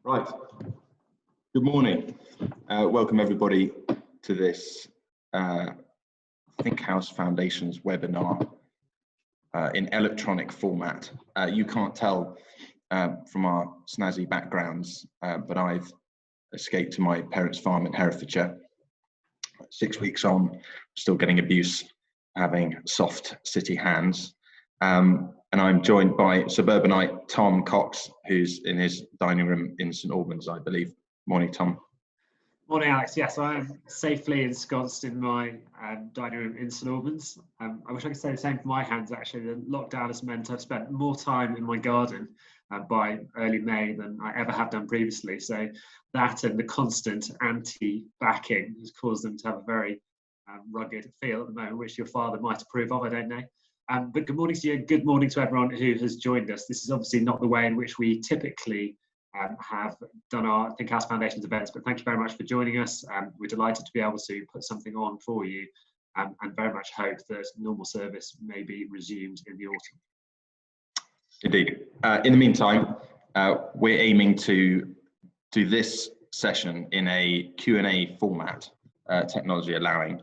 Right. Good morning. Welcome everybody to this ThinkHouse Foundations webinar in electronic format. You can't tell from our snazzy backgrounds, but I've escaped to my parents' farm in Herefordshire. 6 weeks on, still getting abuse, having soft city hands. And I'm joined by suburbanite Tom Cox, who's in his dining room in St Albans, I believe. Morning, Tom. Morning, Alex. Yes, I am safely ensconced in my dining room in St Albans. I wish I could say the same for my hands, actually. The lockdown has meant I've spent more time in my garden by early May than I ever have done previously. So that and the constant anti-backing has caused them to have a very rugged feel at the moment, which your father might approve of, I don't know. But good morning to you, good morning to everyone who has joined us. This is obviously not the way in which we typically have done our ThinkHouse Foundations events, but thank you very much for joining us. We're delighted to be able to put something on for you and very much hope that normal service may be resumed in the autumn. Indeed. In the meantime, we're aiming to do this session in a Q&A format, technology allowing.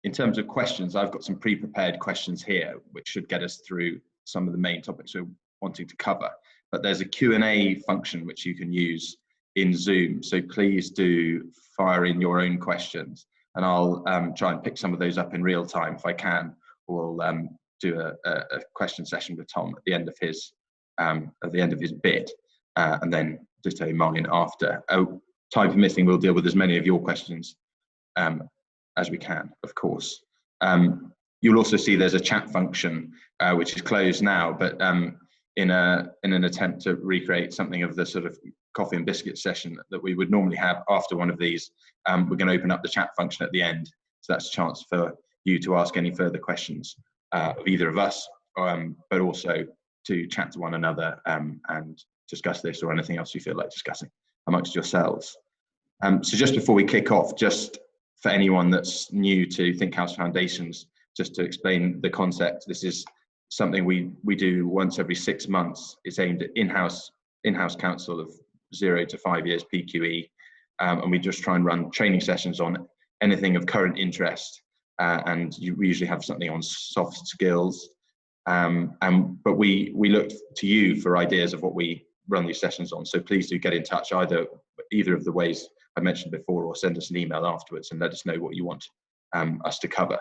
In terms of questions, I've got some pre-prepared questions here, which should get us through some of the main topics we're wanting to cover. But there's a Q&A function which you can use in Zoom. So please do fire in your own questions, and I'll try and pick some of those up in real time if I can. We'll do a question session with Tom at the end of his bit, and then ditto mine after. Time permitting, we'll deal with as many of your questions as we can, of course. You'll also see there's a chat function which is closed now, but in an attempt to recreate something of the sort of coffee and biscuit session that we would normally have after one of these, we're going to open up the chat function at the end. So that's a chance for you to ask any further questions of either of us, but also to chat to one another and discuss this or anything else you feel like discussing amongst yourselves. So just before we kick off, just for anyone that's new to ThinkHouse Foundations, just to explain the concept, this is something we do once every 6 months. It's aimed at in-house counsel of 0 to 5 years PQE, and we just try and run training sessions on anything of current interest, and we usually have something on soft skills, but we look to you for ideas of what we run these sessions on. So please do get in touch either of the ways I mentioned before, or send us an email afterwards and let us know what you want us to cover.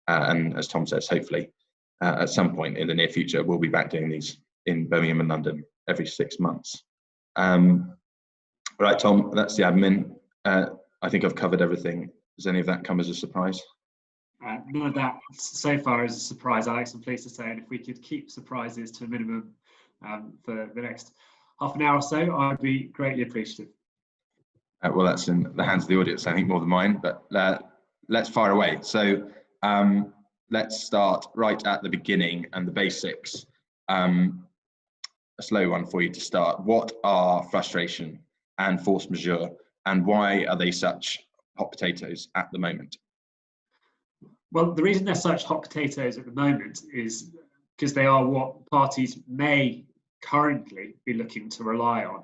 And as Tom says, hopefully at some point in the near future, we'll be back doing these in Birmingham and London every 6 months. Right, Tom, that's the admin. I think I've covered everything. Does any of that come as a surprise? None of that so far is a surprise, Alex, I'm pleased to say. And if we could keep surprises to a minimum for the next half an hour or so, I'd be greatly appreciative. Well, that's in the hands of the audience, I think, more than mine, but let's fire away. So let's start right at the beginning and the basics. A slow one for you to start. What are frustration and force majeure, and why are they such hot potatoes at the moment? Well, the reason they're such hot potatoes at the moment is because they are what parties may currently be looking to rely on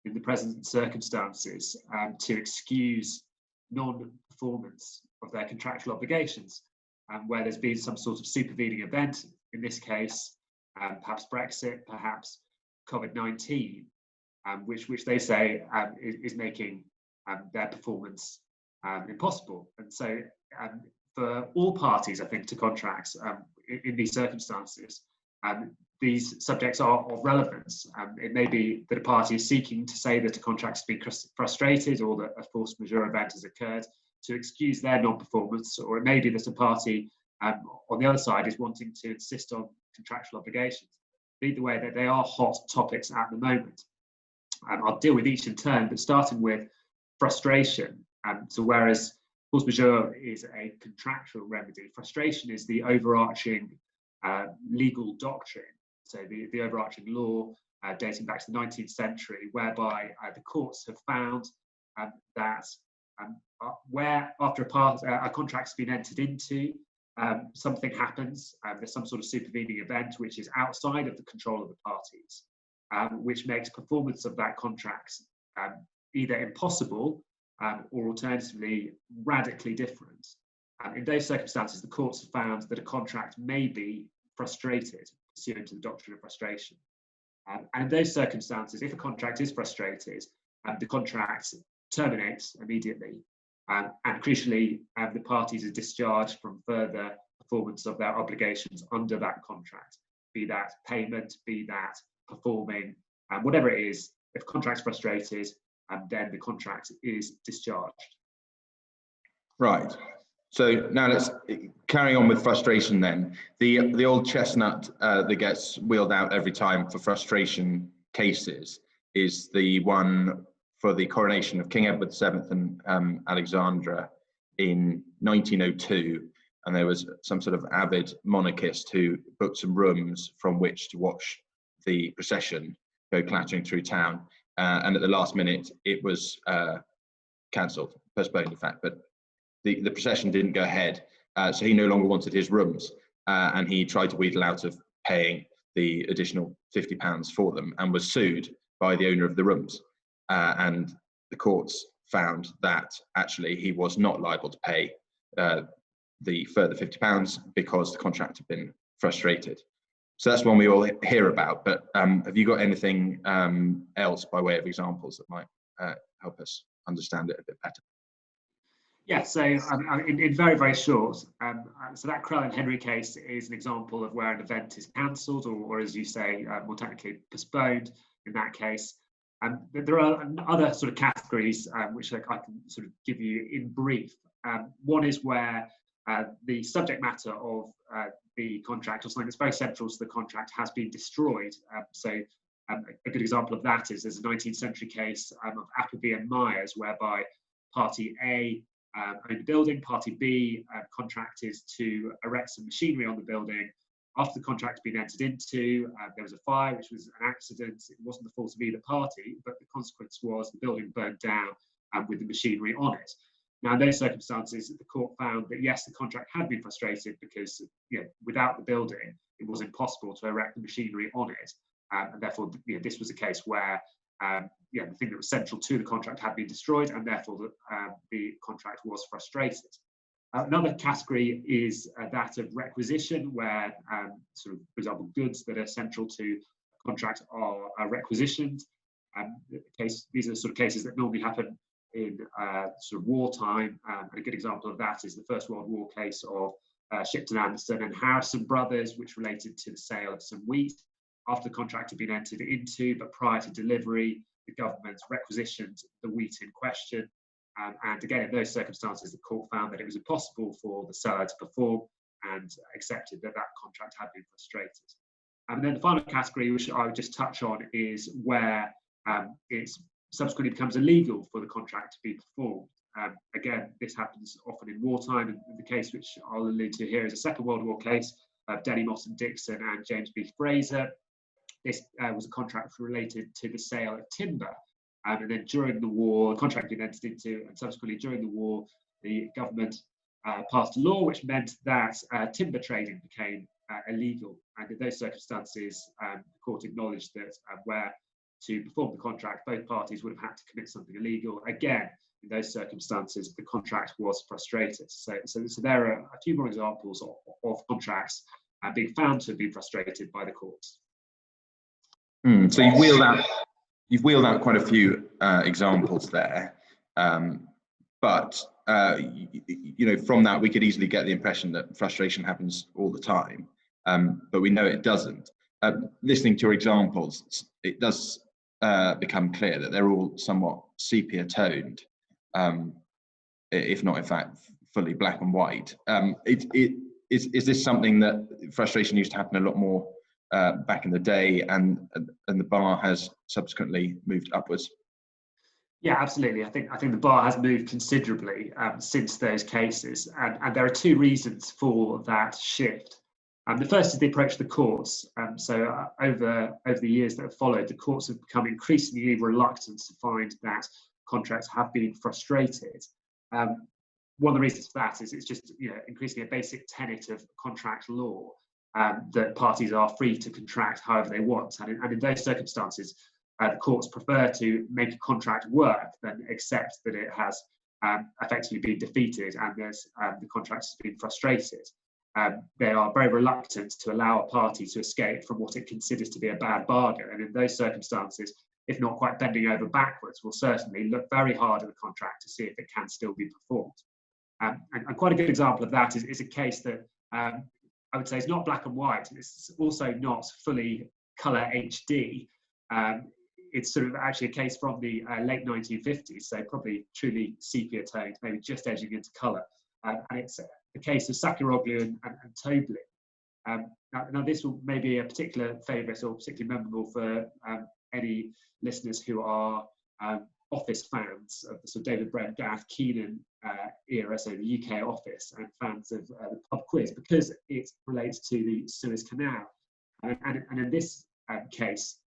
in the present circumstances to excuse non-performance of their contractual obligations, where there's been some sort of supervening event, in this case, perhaps Brexit, perhaps COVID-19, which they say is making their performance impossible. And so for all parties, I think, to contracts in these circumstances, these subjects are of relevance. It may be that a party is seeking to say that a contract has been frustrated or that a force majeure event has occurred to excuse their non-performance, or it may be that a party on the other side is wanting to insist on contractual obligations. Either way, they are hot topics at the moment. I'll deal with each in turn, but starting with frustration. So whereas force majeure is a contractual remedy, frustration is the overarching legal doctrine. So the overarching law dating back to the 19th century, whereby the courts have found that where after a contract's been entered into, something happens, there's some sort of supervening event which is outside of the control of the parties, which makes performance of that contract either impossible or alternatively radically different. In those circumstances, the courts have found that a contract may be frustrated pursuant to the doctrine of frustration. And in those circumstances, if a contract is frustrated, the contract terminates immediately. And crucially, the parties are discharged from further performance of their obligations under that contract, be that payment, be that performing, whatever it is. If a contract's frustrated, then the contract is discharged. Right. So now let's carry on with frustration then. The old chestnut that gets wheeled out every time for frustration cases is the one for the coronation of King Edward VII and Alexandra in 1902. And there was some sort of avid monarchist who booked some rooms from which to watch the procession go clattering through town. And at the last minute, it was cancelled, postponed in fact, but the procession didn't go ahead. So he no longer wanted his rooms, and he tried to wheedle out of paying the additional £50 for them and was sued by the owner of the rooms. And the courts found that actually he was not liable to pay the further £50 because the contract had been frustrated. So that's one we all hear about, but have you got anything else by way of examples that might help us understand it a bit better? Yeah, so in very, very short, so that Crell and Henry case is an example of where an event is cancelled or as you say, more technically postponed in that case. There are other sort of categories which I can sort of give you in brief. One is where the subject matter of the contract or something that's very central to the contract has been destroyed. So a good example of that is there's a 19th century case of Appleby and Myers whereby party A owned the building, party B contracted to erect some machinery on the building. After the contract had been entered into, there was a fire, which was an accident. It wasn't the fault of either party, but the consequence was the building burned down with the machinery on it. Now, in those circumstances, the court found that yes, the contract had been frustrated because without the building, it was impossible to erect the machinery on it, and therefore, this was a case where the thing that was central to the contract had been destroyed, and therefore the contract was frustrated. Another category is that of requisition, where sort of, for example, goods that are central to a contract are requisitioned. These are sort of cases that normally happen in sort of wartime. A good example of that is the First World War case of Shipton Anderson and Harrison Brothers, which related to the sale of some wheat after the contract had been entered into, but prior to delivery, the government requisitioned the wheat in question. And again, in those circumstances, the court found that it was impossible for the seller to perform and accepted that that contract had been frustrated. And then the final category, which I would just touch on, is where it subsequently becomes illegal for the contract to be performed. Again, this happens often in wartime, and the case which I'll allude to here is a Second World War case of Denny Moss and Dixon and James B. Fraser. This was a contract related to the sale of timber. And then during the war, the contract had been entered into, and subsequently during the war, the government passed a law which meant that timber trading became illegal. And in those circumstances, the court acknowledged that where to perform the contract, both parties would have had to commit something illegal. Again, in those circumstances, the contract was frustrated. So there are a few more examples of contracts being found to have been frustrated by the courts. So you've wheeled out quite a few examples there, but from that we could easily get the impression that frustration happens all the time, but we know it doesn't. Listening to your examples, it does become clear that they're all somewhat sepia toned, if not in fact fully black and white. Is this something that frustration used to happen a lot more back in the day, and the bar has subsequently moved upwards? Yeah, absolutely. I think the bar has moved considerably since those cases, and there are two reasons for that shift. The first is the approach of the courts. So over the years that have followed, the courts have become increasingly reluctant to find that contracts have been frustrated. One of the reasons for that is it's just increasingly a basic tenet of contract law that parties are free to contract however they want. And in those circumstances, the courts prefer to make a contract work than accept that it has effectively been defeated and the contract has been frustrated. They are very reluctant to allow a party to escape from what it considers to be a bad bargain. And in those circumstances, if not quite bending over backwards, will certainly look very hard at the contract to see if it can still be performed. And quite a good example of that is a case that I would say is not black and white. It's also not fully colour HD. It's sort of actually a case from the late 1950s, so probably truly sepia toned, maybe just edging into colour. And it's the case of Sakiroglu and Toblin. Now this will maybe a particular favourite or particularly memorable for any listeners who are Office fans of the sort of David Brent, Gareth Keenan era, so the UK Office, and fans of the pub quiz, because it relates to the Suez Canal. And in this case,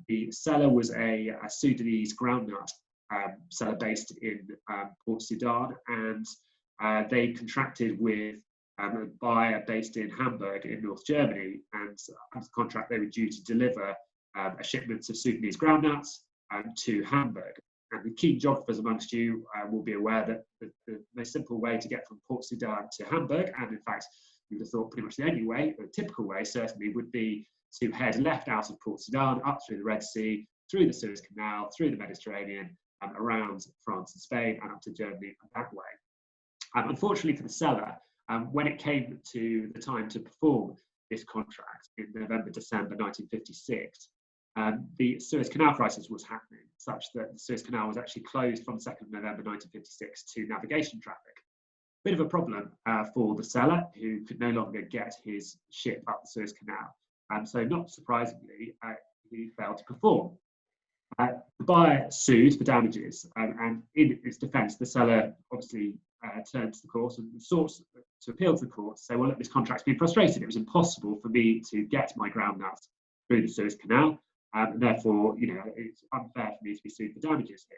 the seller was a Sudanese groundnut seller based in Port Sudan, and they contracted with a buyer based in Hamburg in North Germany, and under the contract they were due to deliver a shipment of Sudanese groundnuts to Hamburg. And the keen geographers amongst you will be aware that the most simple way to get from Port Sudan to Hamburg, and in fact you would have thought pretty much the only way, the typical way certainly, would be to head left out of Port Sudan, up through the Red Sea, through the Suez Canal, through the Mediterranean, around France and Spain, and up to Germany and that way. Unfortunately for the seller, when it came to the time to perform this contract in November, December 1956, the Suez Canal crisis was happening, such that the Suez Canal was actually closed from 2nd of November 1956 to navigation traffic. Bit of a problem for the seller, who could no longer get his ship up the Suez Canal. So not surprisingly, he failed to perform. The buyer sued for damages, and in its defence, the seller obviously turned to the court and sought to appeal to the court to say, well, look, this contract's been frustrated. It was impossible for me to get my groundnuts through the Suez Canal, and therefore, it's unfair for me to be sued for damages here.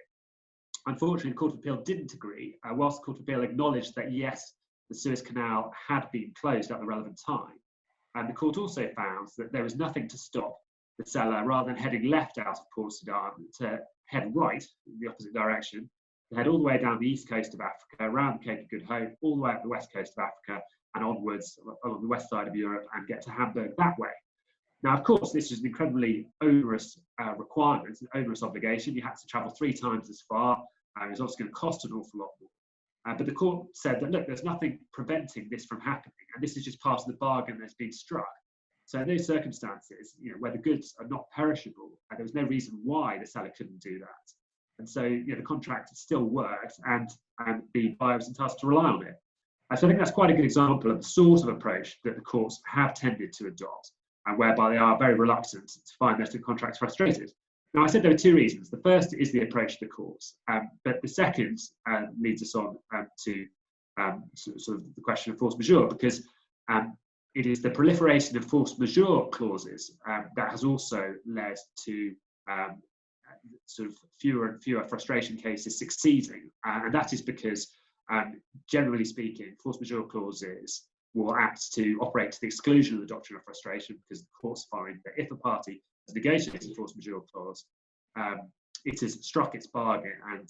Unfortunately, the Court of Appeal didn't agree, whilst the Court of Appeal acknowledged that, yes, the Suez Canal had been closed at the relevant time. And the court also found that there was nothing to stop the seller, rather than heading left out of Port Sudan, to head right in the opposite direction, to head all the way down the east coast of Africa, around the Cape of Good Hope, all the way up the west coast of Africa, and onwards along the west side of Europe, and get to Hamburg that way. Now, of course, this is an incredibly onerous requirement, an onerous obligation. You had to travel 3 times as far. It was obviously going to cost an awful lot more. But the court said that, look, there's nothing preventing this from happening, and this is just part of the bargain that's been struck. So in those circumstances, where the goods are not perishable, there was no reason why the seller couldn't do that. And so, the contract still worked, and the buyer was entitled to rely on it. So I think that's quite a good example of the sort of approach that the courts have tended to adopt, and whereby they are very reluctant to find their contracts frustrated. Now, I said there were 2 reasons. The first is the approach of the courts, but the second leads us on to sort of the question of force majeure, because it is the proliferation of force majeure clauses that has also led to sort of fewer and fewer frustration cases succeeding. And that is because, generally speaking, force majeure clauses will act to operate to the exclusion of the doctrine of frustration, because the courts find that if a party has negotiated a force majeure clause, it has struck its bargain, and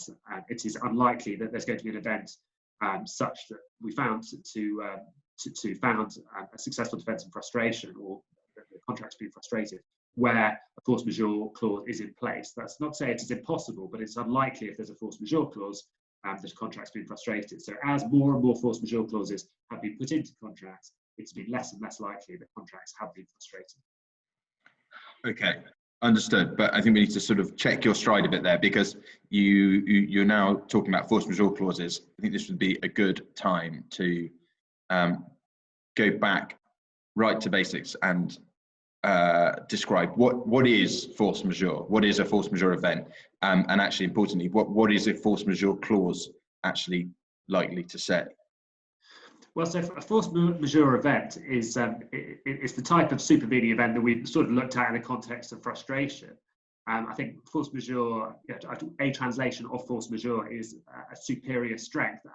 it is unlikely that there's going to be an event such that we found to found a successful defence in frustration, or the contract's been frustrated, where a force majeure clause is in place. That's not to say it is impossible, but it's unlikely if there's a force majeure clause that a contract's been frustrated. So as more and more force majeure clauses have been put into contracts, it's been less and less likely that contracts have been frustrated. Okay, understood. But I think we need to sort of check your stride a bit there, because you're now talking about force majeure clauses. I think this would be a good time to go back right to basics and describe what is force majeure, what is a force majeure event, and actually importantly, what is a force majeure clause actually likely to say? Well, so a force majeure event is it's the type of supervening event that we've sort of looked at in the context of frustration. I think force majeure, a translation of force majeure is a superior strength,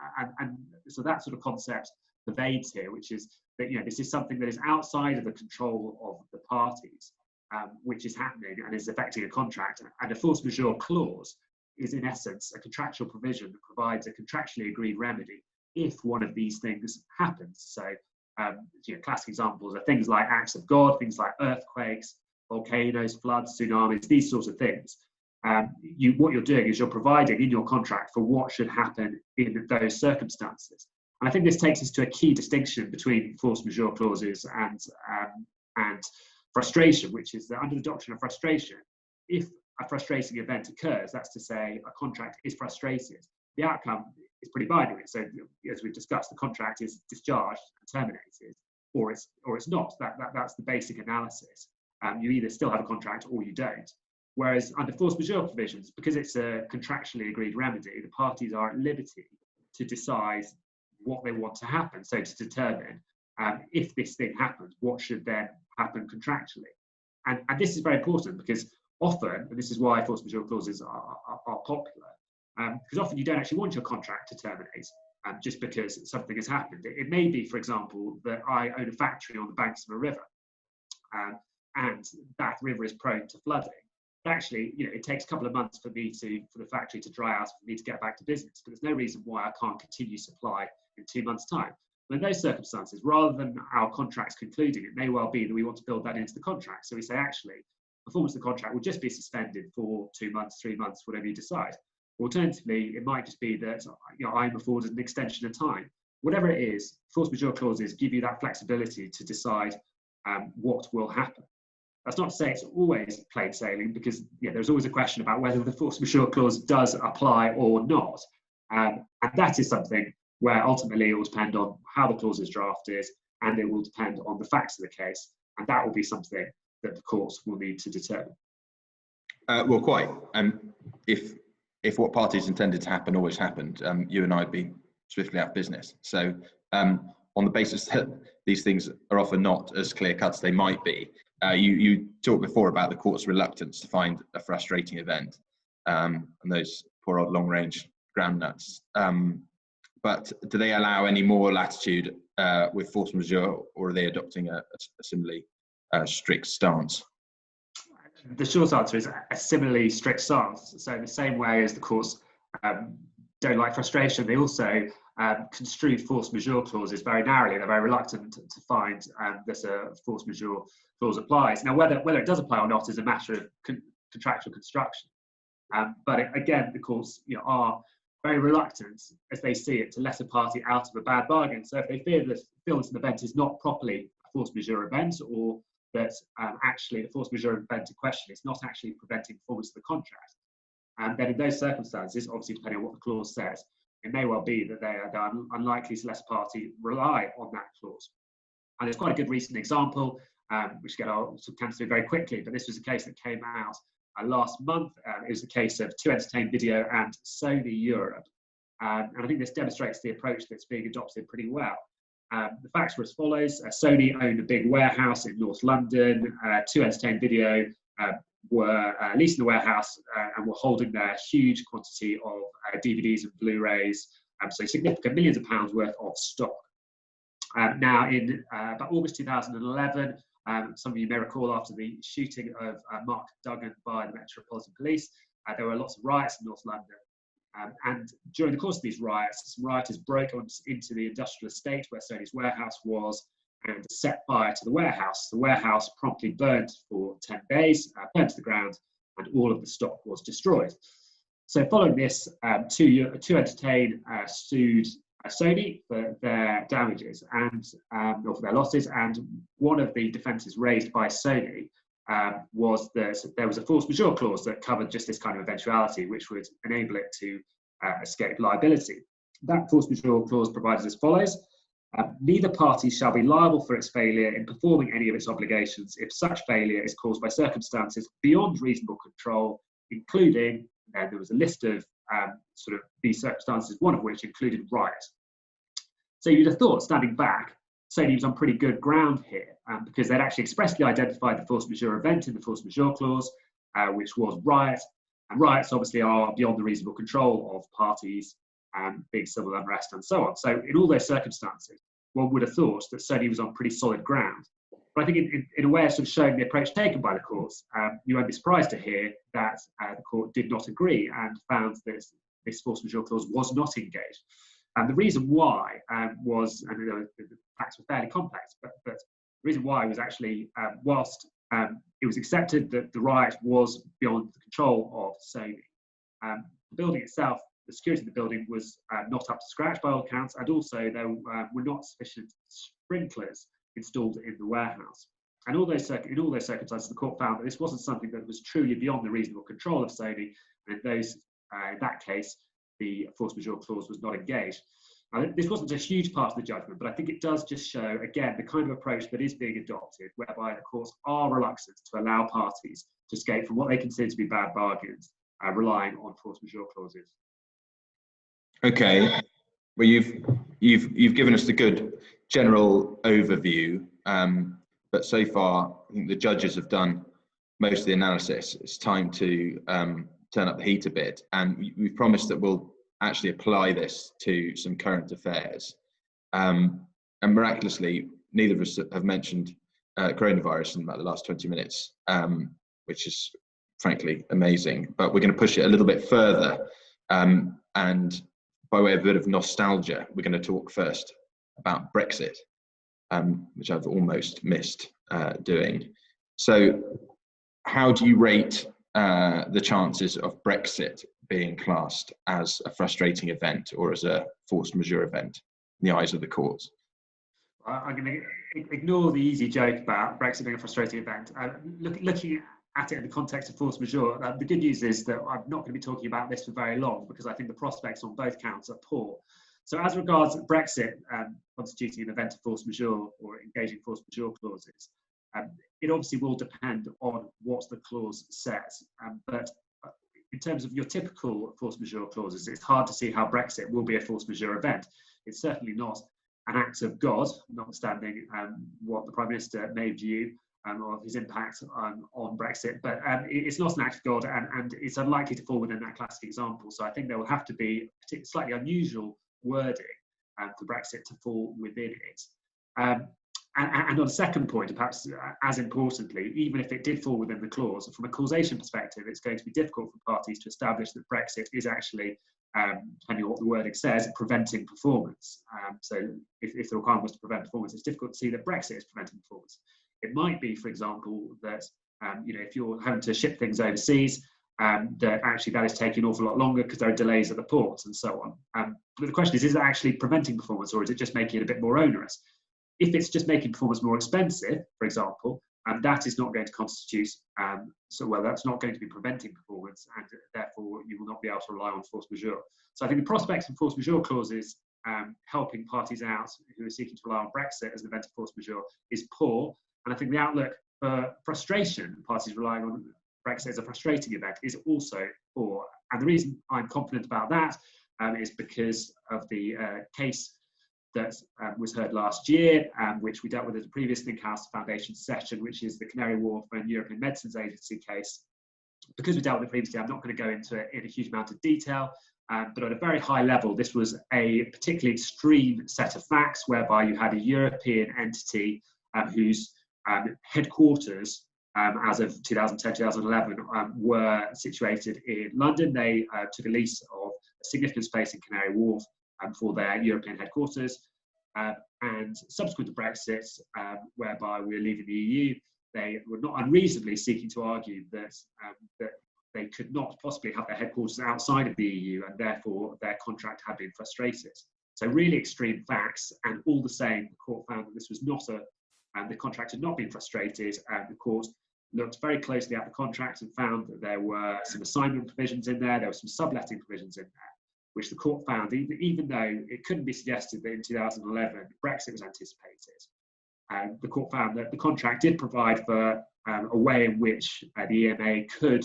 and so that sort of concept pervades here, which is that, you know, this is something that is outside of the control of the parties, which is happening and is affecting a contract. And a force majeure clause is in essence a contractual provision that provides a contractually agreed remedy if one of these things happens. So, you know, classic examples are things like acts of God, things like earthquakes, volcanoes, floods, tsunamis, these sorts of things. What you're doing is you're providing in your contract for what should happen in those circumstances. And I think this takes us to a key distinction between force majeure clauses and frustration, which is that under the doctrine of frustration, if a frustrating event occurs, that's to say a contract is frustrated, the outcome is pretty binary. So as we've discussed, the contract is discharged and terminated, or it's not. That's the basic analysis. You either still have a contract or you don't. Whereas under force majeure provisions, because it's a contractually agreed remedy, the parties are at liberty to decide what they want to happen. So to determine if this thing happens, what should then happen contractually. And this is very important because often, and this is why force majeure clauses are popular, because often you don't actually want your contract to terminate just because something has happened. It may be, for example, that I own a factory on the banks of a river, and that river is prone to flooding. But actually, you know, it takes a couple of months for the factory to dry out, for me to get back to business. But there's no reason why I can't continue supply in 2 months' time. But in those circumstances, rather than our contracts concluding, it may well be that we want to build that into the contract. So we say, actually, performance of the contract will just be suspended for 2 months, 3 months, whatever you decide. Alternatively, it might just be that, you know, I'm afforded an extension of time. Whatever it is, force majeure clauses give you that flexibility to decide what will happen. That's not to say it's always plain sailing, because there's always a question about whether the force majeure clause does apply or not. And that is something where ultimately it will depend on how the clause is drafted, and it will depend on the facts of the case. And that will be something that the courts will need to determine. Well, quite. If what parties intended to happen always happened, you and I would be swiftly out of business. So on the basis that these things are often not as clear cut as they might be, you talked before about the court's reluctance to find a frustrating event, and those poor old long range ground nuts. But do they allow any more latitude with force majeure, or are they adopting a similarly strict stance? The short answer is a similarly strict stance. So in the same way as the courts don't like frustration, they also construe force majeure clauses very narrowly. They're very reluctant to find that a force majeure clause applies. Now, whether it does apply or not is a matter of contractual construction. But again, the courts are very reluctant, as they see it, to let a party out of a bad bargain. So if they feel that an event is not properly a force majeure event, or that actually the force majeure event in question is not actually preventing performance of the contract, and then in those circumstances, obviously depending on what the clause says, it may well be that they are unlikely to let a party rely on that clause. And there's quite a good recent example, which again I'll come through very quickly, but this was a case that came out last month. It was the case of 2Entertain Video and Sony Europe. And I think this demonstrates the approach that's being adopted pretty well. The facts were as follows. Sony owned a big warehouse in North London. 2Entertain Video were leasing the warehouse and were holding their huge quantity of DVDs and Blu-rays, so significant millions of pounds worth of stock. Now, in about August 2011, some of you may recall, after the shooting of Mark Duggan by the Metropolitan Police, there were lots of riots in North London. And during the course of these riots, some rioters broke into the industrial estate where Sony's warehouse was and set fire to the warehouse. The warehouse promptly burned for 10 days, burned to the ground, and all of the stock was destroyed. So following this, 2Entertain sued Sony for their damages and or for their losses, and one of the defences raised by Sony was that there was a force majeure clause that covered just this kind of eventuality, which would enable it to escape liability. That force majeure clause provides as follows: neither party shall be liable for its failure in performing any of its obligations if such failure is caused by circumstances beyond reasonable control, including, there was a list of sort of these circumstances, one of which included riot. So you'd have thought, standing back, Sony was on pretty good ground here, because they'd actually expressly identified the force majeure event in the force majeure clause, which was riot. And riots obviously are beyond the reasonable control of parties, big civil unrest and so on. So in all those circumstances, one would have thought that Sony was on pretty solid ground. But I think in a way of sort of showing the approach taken by the courts, you won't be surprised to hear that the court did not agree and found that this force majeure clause was not engaged. And the reason why was, and the facts were fairly complex, but the reason why was actually whilst it was accepted that the riot was beyond the control of Sony, the building itself, the security of the building was not up to scratch by all accounts, and also there were not sufficient sprinklers installed in the warehouse. And in all those circumstances, the court found that this wasn't something that was truly beyond the reasonable control of Sony, and in that case, the force majeure clause was not engaged. Now, this wasn't a huge part of the judgment, but I think it does just show, again, the kind of approach that is being adopted, whereby the courts are reluctant to allow parties to escape from what they consider to be bad bargains, relying on force majeure clauses. Okay, well, you've given us the good general overview, but so far I think the judges have done most of the analysis. It's time to turn up the heat a bit, and we've promised that we'll actually apply this to some current affairs. And miraculously, neither of us have mentioned coronavirus in about the last 20 minutes, which is frankly amazing. But we're going to push it a little bit further, and by way of a bit of nostalgia, we're going to talk first about Brexit, which I've almost missed doing. So how do you rate the chances of Brexit being classed as a frustrating event or as a force majeure event in the eyes of the courts? I'm going to ignore the easy joke about Brexit being a frustrating event. Looking at it in the context of force majeure, the good news is that I'm not going to be talking about this for very long, because I think the prospects on both counts are poor. So as regards Brexit constituting an event of force majeure or engaging force majeure clauses, it obviously will depend on what the clause says. But in terms of your typical force majeure clauses, it's hard to see how Brexit will be a force majeure event. It's certainly not an act of God, notwithstanding what the Prime Minister may view of his impact on Brexit, but it's not an act of God, and it's unlikely to fall within that classic example. So I think there will have to be slightly unusual wording for Brexit to fall within it. And on a second point, perhaps as importantly, even if it did fall within the clause, from a causation perspective, it's going to be difficult for parties to establish that Brexit is actually, depending on what the wording says, preventing performance. So if the requirement was to prevent performance, it's difficult to see that Brexit is preventing performance. It might be, for example, that if you're having to ship things overseas, that actually that is taking an awful lot longer because there are delays at the ports and so on. But the question is it actually preventing performance, or is it just making it a bit more onerous? If it's just making performance more expensive, for example, that is not going to constitute, that's not going to be preventing performance, and therefore you will not be able to rely on force majeure. So I think the prospects of force majeure clauses helping parties out who are seeking to rely on Brexit as an event of force majeure is poor. And I think the outlook for frustration, parties relying on Brexit as a frustrating event, is also poor. And the reason I'm confident about that is because of the case that was heard last year, which we dealt with at the previous ThinkHouse Foundations session, which is the Canary Wharf and European Medicines Agency case. Because we dealt with it previously, I'm not going to go into it in a huge amount of detail, but at a very high level, this was a particularly extreme set of facts whereby you had a European entity whose headquarters as of 2010-2011 were situated in London. They took a lease of a significant space in Canary Wharf for their European headquarters, and subsequent to Brexit, whereby we were leaving the EU, they were not unreasonably seeking to argue that they could not possibly have their headquarters outside of the EU, and therefore their contract had been frustrated. So really extreme facts, and all the same, the court found that this was not the contract had not been frustrated, and the court looked very closely at the contract and found that there were some assignment provisions in there, there were some subletting provisions in there, which the court found, even though it couldn't be suggested that in 2011 Brexit was anticipated, the court found that the contract did provide for a way in which the EMA could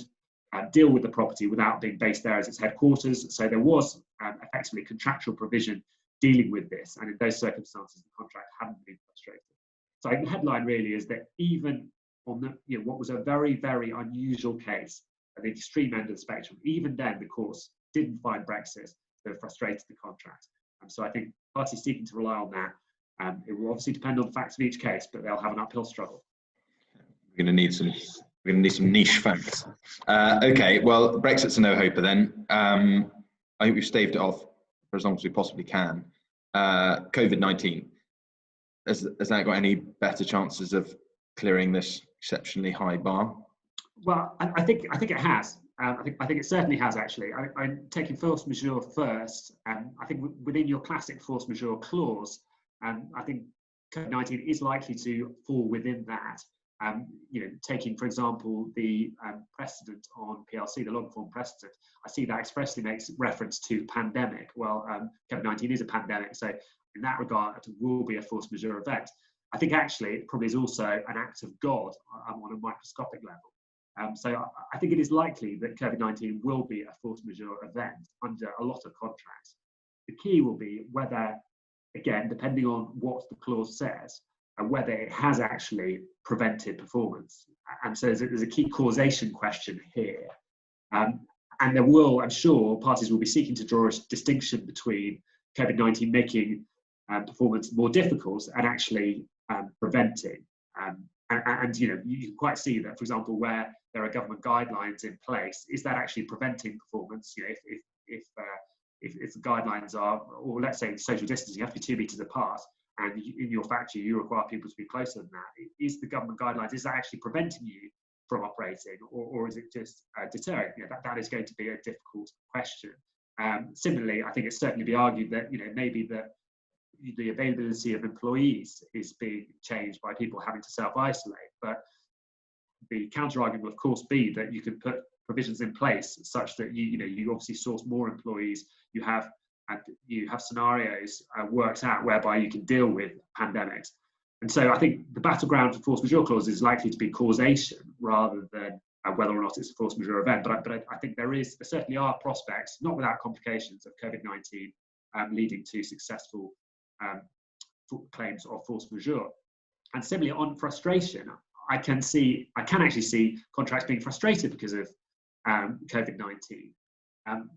deal with the property without being based there as its headquarters. So there was effectively contractual provision dealing with this, and in those circumstances, the contract hadn't been frustrated. So the headline really is that even on what was a very, very unusual case at the extreme end of the spectrum, even then the courts didn't find Brexit to have frustrated the contract. So I think parties seeking to rely on that It will obviously depend on the facts of each case, but they'll have an uphill struggle. We're going to need some niche facts. Okay, well, Brexit's a no-hoper then. I think we've staved it off for as long as we possibly can. COVID-19, has that got any better chances of clearing this exceptionally high bar? Well, I think it has. I think it certainly has, actually. I'm taking force majeure first. I think within your classic force majeure clause, I think COVID-19 is likely to fall within that. Taking, for example, the precedent on PLC, the long form precedent, I see that expressly makes reference to pandemic. Well, COVID-19 is a pandemic, so in that regard, it will be a force majeure event. I think actually it probably is also an act of God on a microscopic level. So I think it is likely that COVID-19 will be a force majeure event under a lot of contracts. The key will be whether, again, depending on what the clause says, and whether it has actually prevented performance. And so there's a key causation question here. And there will, I'm sure, parties will be seeking to draw a distinction between COVID-19 making performance more difficult and actually preventing. And you can quite see that, for example, where there are government guidelines in place, is that actually preventing performance? If the guidelines are, or let's say social distancing, you have to be 2 meters apart, and in your factory you require people to be closer than that. Is the government guidelines, is that actually preventing you from operating, or is it just deterring? That is going to be a difficult question. Similarly, I think it's certainly be argued that maybe the availability of employees is being changed by people having to self-isolate, but the counter-argument will of course be that you could put provisions in place such that you obviously source more employees, you have scenarios worked out whereby you can deal with pandemics. And so I think the battleground for force majeure clause is likely to be causation rather than whether or not it's a force majeure event. But I think there certainly are prospects, not without complications, of COVID-19 leading to successful claims of force majeure. And similarly on frustration, I can actually see contracts being frustrated because of COVID-19,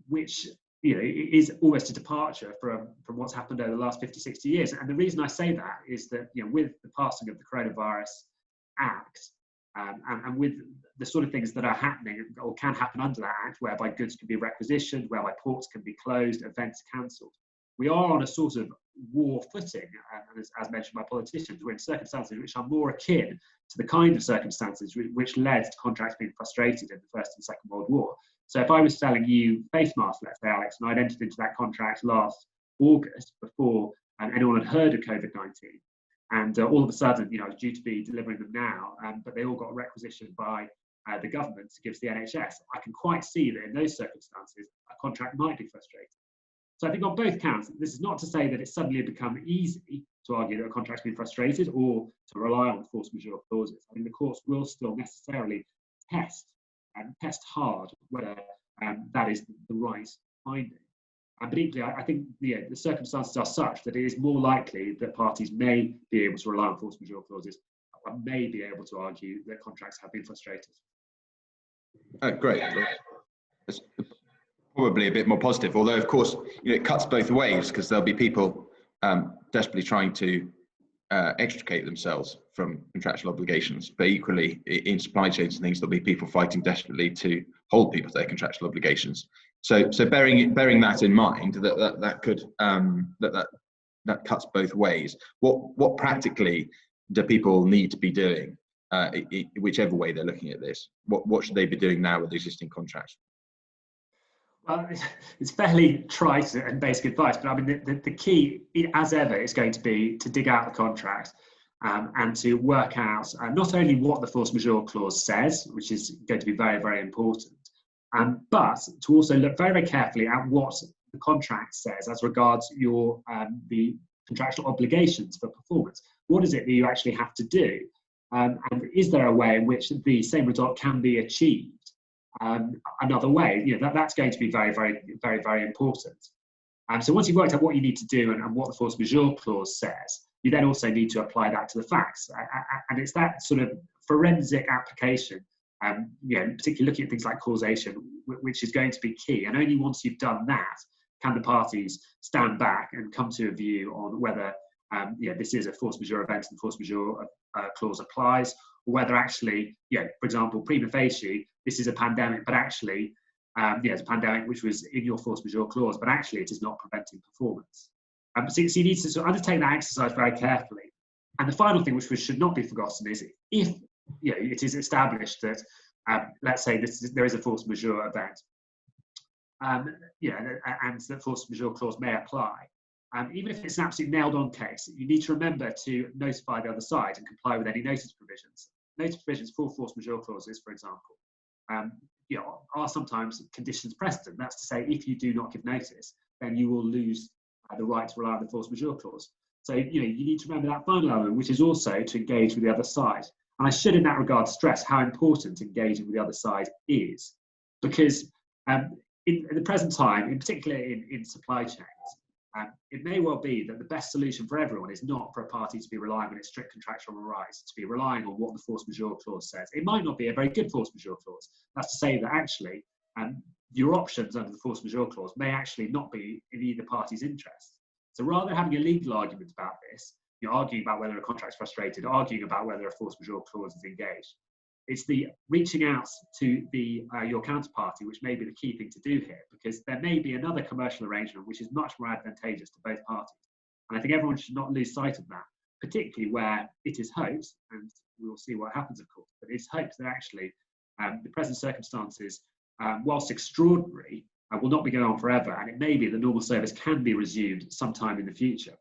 which is almost a departure from what's happened over the last 50, 60 years. And the reason I say that is that with the passing of the Coronavirus Act and with the sort of things that are happening or can happen under that Act, whereby goods can be requisitioned, whereby ports can be closed, events cancelled, we are on a sort of war footing, as mentioned by politicians. We're in circumstances which are more akin to the kind of circumstances which led to contracts being frustrated in the First and Second World War. So if I was selling you face masks, let's say, Alex, and I'd entered into that contract last August before anyone had heard of COVID-19, and all of a sudden, I was due to be delivering them now, but they all got requisitioned by the government to give to the NHS, I can quite see that in those circumstances, a contract might be frustrated. So I think on both counts, this is not to say that it's suddenly become easy to argue that a contract's been frustrated or to rely on force majeure clauses. I think the courts will still necessarily test hard whether that is the right finding. But equally, I think the circumstances are such that it is more likely that parties may be able to rely on force majeure clauses and may be able to argue that contracts have been frustrated. Great. It's probably a bit more positive, although of course it cuts both ways, because there'll be people desperately trying to extricate themselves from contractual obligations, but equally in supply chains and things, there'll be people fighting desperately to hold people to their contractual obligations. So bearing that in mind, that could that cuts both ways. What practically do people need to be doing, whichever way they're looking at this? What should they be doing now with existing contracts? Well, it's fairly trite and basic advice, but I mean, the key, as ever, is going to be to dig out the contract and to work out not only what the force majeure clause says, which is going to be very, very important, but to also look very, very carefully at what the contract says as regards your the contractual obligations for performance. What is it that you actually have to do? And is there a way in which the same result can be achieved another way? That's going to be very, very, very, very important. So once you've worked out what you need to do and what the force majeure clause says, you then also need to apply that to the facts. And it's that sort of forensic application, particularly looking at things like causation, which is going to be key. And only once you've done that can the parties stand back and come to a view on whether this is a force majeure event and the force majeure clause applies, or whether actually, for example, prima facie, this is a pandemic, but actually, it's a pandemic which was in your force majeure clause, but actually it is not preventing performance. So you need to sort of undertake that exercise very carefully. And the final thing, which should not be forgotten, is if it is established that, let's say there is a force majeure event, and the force majeure clause may apply. Even if it's an absolutely nailed-on case, you need to remember to notify the other side and comply with any notice provisions. Notice provisions for force majeure clauses, for example, are sometimes conditions precedent. That's to say, if you do not give notice, then you will lose the right to rely on the force majeure clause. So you need to remember that final element, which is also to engage with the other side. And I should, in that regard, stress how important engaging with the other side is, because in the present time, in particular in supply chains, it may well be that the best solution for everyone is not for a party to be relying on its strict contractual rights, to be relying on what the force majeure clause says. It might not be a very good force majeure clause. That's to say that actually your options under the force majeure clause may actually not be in either party's interest. So rather than having a legal argument about this, you're arguing about whether a contract's frustrated, arguing about whether a force majeure clause is engaged, it's the reaching out to your counterparty which may be the key thing to do here, because there may be another commercial arrangement which is much more advantageous to both parties. And I think everyone should not lose sight of that, particularly where it is hoped, and we will see what happens, of course, but it's hoped that actually the present circumstances, whilst extraordinary, will not be going on forever, and it may be that normal service can be resumed sometime in the future.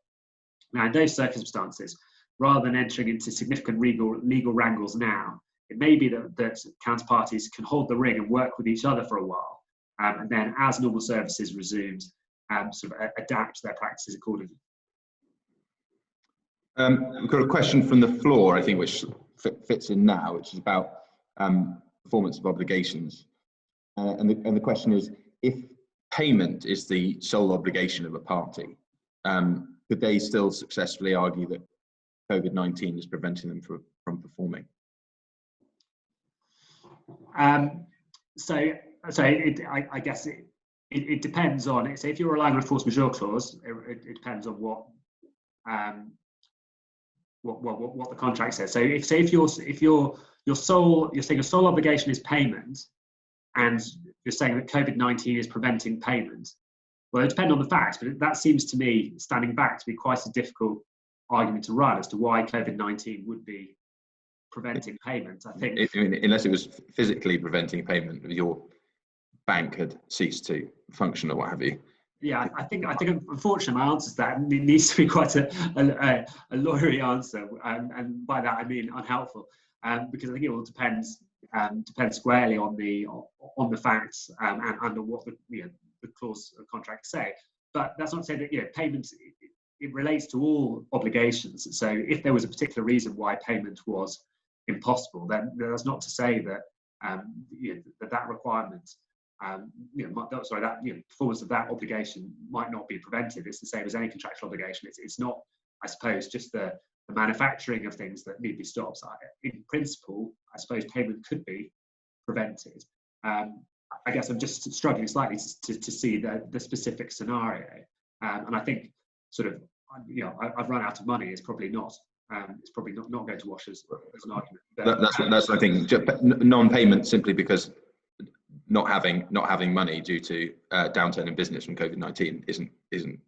Now, in those circumstances, rather than entering into significant legal wrangles now, it may be that counterparties can hold the ring and work with each other for a while, and then as normal services resumes, sort of adapt their practices accordingly. We've got a question from the floor, I think, which fits in now, which is about performance of obligations. And the question is, if payment is the sole obligation of a party, could they still successfully argue that COVID-19 is preventing them from performing? I guess it depends on it. So if you're relying on a force majeure clause, it depends on what the contract says. So if you're saying your sole obligation is payment, and you're saying that COVID-19 is preventing payment, well, it depends on the facts, but that seems to me, standing back, to be quite a difficult argument to run as to why COVID-19 would be preventing payment. I think, unless it was physically preventing payment, your bank had ceased to function or what have you. Yeah, I think unfortunately my answer to that needs to be quite a lawyery answer, and by that I mean unhelpful, because I think it all depends squarely on the facts and on what the clause of contract say. But that's not to say that payment it relates to all obligations. So if there was a particular reason why payment was impossible, then that's not to say that that requirement, performance of that obligation might not be prevented. It's the same as any contractual obligation. It's not, I suppose, just the manufacturing of things that need to be stopped. So in principle, I suppose payment could be prevented. I guess I'm just struggling slightly to see the specific scenario, and I think sort of I've run out of money. It's probably not. It's probably not going to wash as an argument. But, that's I think non-payment simply because not having money due to downturn in business from COVID-19 isn't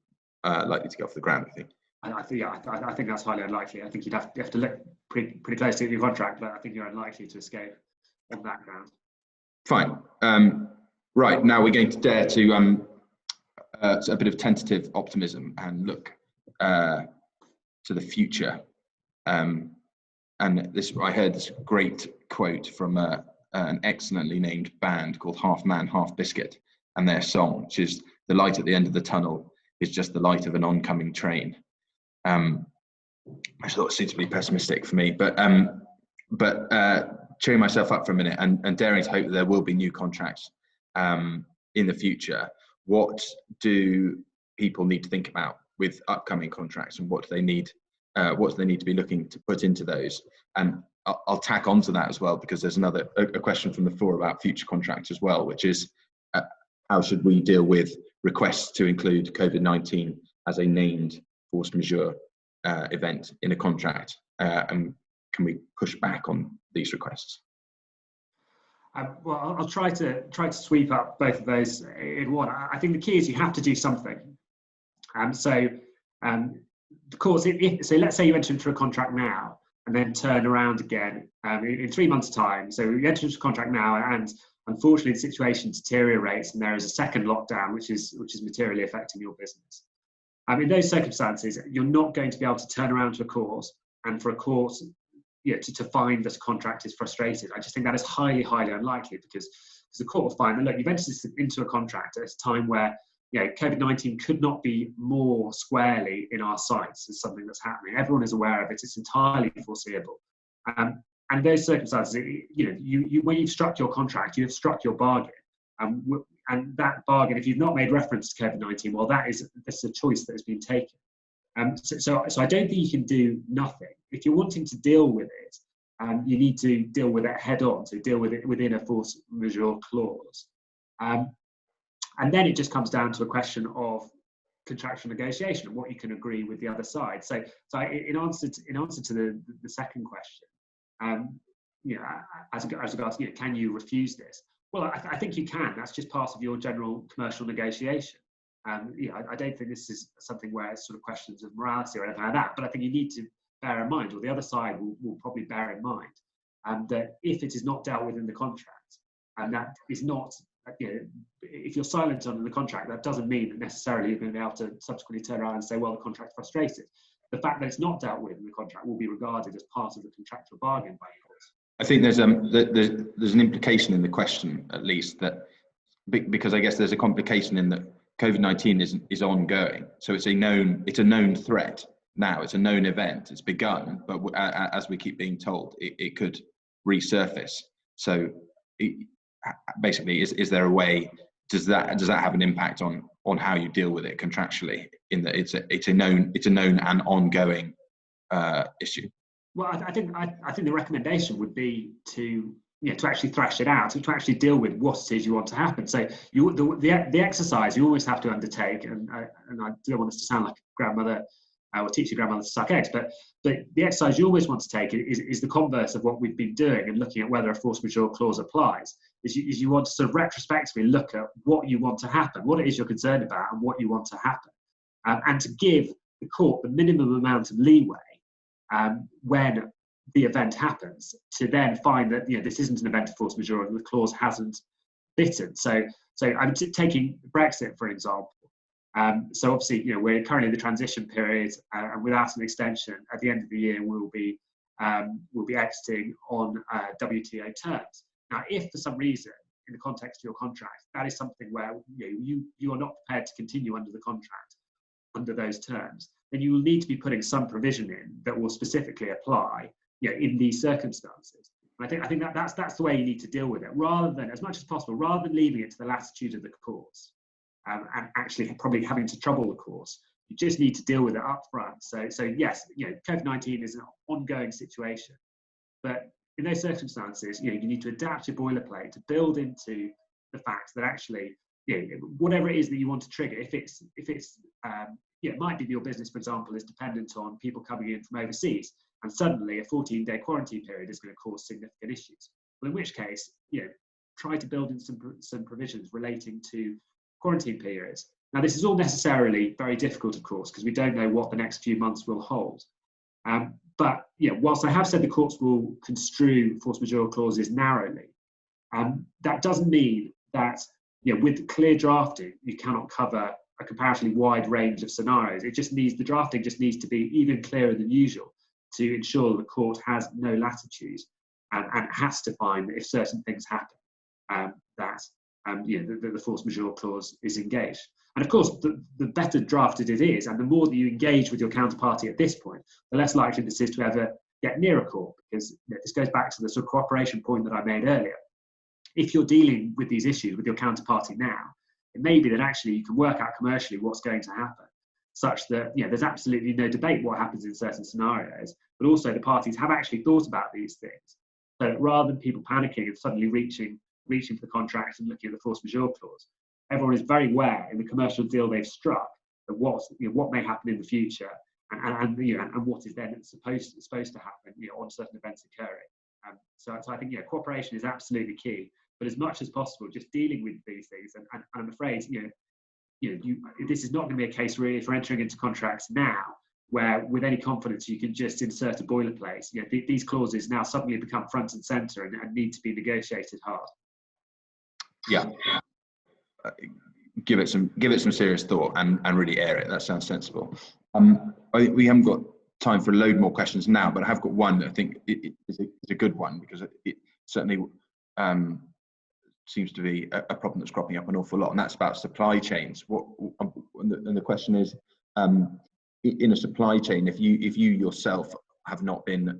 likely to get off the ground, I think. I think that's highly unlikely. I think you have to look pretty closely at your contract, but I think you're unlikely to escape on that ground. Fine. Right, now we're going to dare to a bit of tentative optimism and look to the future. And I heard this great quote from an excellently named band called Half Man, Half Biscuit, and their song, which is "The light at the end of the tunnel is just the light of an oncoming train." I thought suitably pessimistic for me, but cheering myself up for a minute and daring to hope that there will be new contracts in the future. What do people need to think about with upcoming contracts, and what do they need to be looking to put into those? And I'll tack onto that as well, because there's a question from the floor about future contracts as well, which is how should we deal with requests to include COVID-19 as a named force majeure event in a contract, and can we push back on these requests? Well, I'll try to sweep up both of those in one. I think the key is you have to do something. The courts, so let's say you enter into a contract now and then turn around again in 3 months' time. So you enter into a contract now, and unfortunately the situation deteriorates and there is a second lockdown which is materially affecting your business. In those circumstances, you're not going to be able to turn around to a court and for a court to find that a contract is frustrated. I just think that is highly, highly unlikely, because the court will find that, look, you've entered into a contract at a time where COVID-19 could not be more squarely in our sights as something that's happening. Everyone is aware of it. It's entirely foreseeable. And those circumstances, you when you've struck your contract, you have struck your bargain. And that bargain, if you've not made reference to COVID-19, well, that's a choice that has been taken. So I don't think you can do nothing. If you're wanting to deal with it, you need to deal with it head on, so deal with it within a force majeure clause. And then it just comes down to a question of contractual negotiation and what you can agree with the other side. So in answer to the second question, as regards, can you refuse this? Well, I think you can. That's just part of your general commercial negotiation. I don't think this is something where it's sort of questions of morality or anything like that, but I think you need to bear in mind, or the other side will probably bear in mind, that if it is not dealt with in the contract, and that is not, if you're silent on the contract, that doesn't mean that necessarily you're going to be able to subsequently turn around and say, well, the contract's frustrated. The fact that it's not dealt with in the contract will be regarded as part of the contractual bargain by yours. I think there's an implication in the question, at least, that because I guess there's a complication in that COVID-19 is ongoing, so it's a known threat now. It's a known event. It's begun, but as we keep being told, it could resurface. So basically, is there a way? Does that have an impact on how you deal with it contractually? In that it's a known and ongoing issue. Well, I think the recommendation would be to actually thrash it out, to actually deal with what it is you want to happen. So the exercise you always have to undertake, and I don't want this to sound like a grandmother or teach your grandmother to suck eggs, but the exercise you always want to take is the converse of what we've been doing and looking at whether a force majeure clause applies. Is you want to sort of retrospectively look at what you want to happen, what it is you're concerned about, and what you want to happen, and to give the court the minimum amount of leeway when the event happens, to then find that this isn't an event of force majeure and the clause hasn't bitten. So I'm taking Brexit for example. So obviously, we're currently in the transition period, and without an extension, at the end of the year, we'll be exiting on WTO terms. Now, if for some reason, in the context of your contract, that is something where you are not prepared to continue under the contract under those terms, then you will need to be putting some provision in that will specifically apply in these circumstances. And I think that's the way you need to deal with it, rather than, as much as possible, rather than leaving it to the latitude of the courts and actually probably having to trouble the courts. You just need to deal with it up front. So yes, COVID-19 is an ongoing situation, but in those circumstances, you need to adapt your boilerplate to build into the fact that actually, whatever it is that you want to trigger, if it's it might be that your business, for example, is dependent on people coming in from overseas, and suddenly a 14-day quarantine period is going to cause significant issues. Well, in which case, try to build in some provisions relating to quarantine periods. Now, this is all necessarily very difficult, of course, because we don't know what the next few months will hold. But whilst I have said the courts will construe force majeure clauses narrowly, that doesn't mean that with clear drafting you cannot cover a comparatively wide range of scenarios. The drafting just needs to be even clearer than usual to ensure the court has no latitude and has to find that if certain things happen, that the force majeure clause is engaged. And of course, the better drafted it is, and the more that you engage with your counterparty at this point, the less likely this is to ever get near a court, because this goes back to the sort of cooperation point that I made earlier. If you're dealing with these issues with your counterparty now, it may be that actually you can work out commercially what's going to happen, such that there's absolutely no debate what happens in certain scenarios, but also the parties have actually thought about these things. So rather than people panicking and suddenly reaching for the contract and looking at the force majeure clause, everyone is very aware in the commercial deal they've struck of what may happen in the future, and what is then supposed to happen, on certain events occurring. So I think cooperation is absolutely key. But as much as possible, just dealing with these things, and I'm afraid this is not going to be a case really for entering into contracts now, where with any confidence you can just insert a boilerplate. These clauses now suddenly become front and centre and need to be negotiated hard. Yeah. Give it some serious thought and really air it. That sounds sensible. I think we haven't got time for a load more questions now, but I have got one that I think is a good one, because it certainly seems to be a problem that's cropping up an awful lot, and that's about supply chains. And the question is, in a supply chain, if you yourself have not been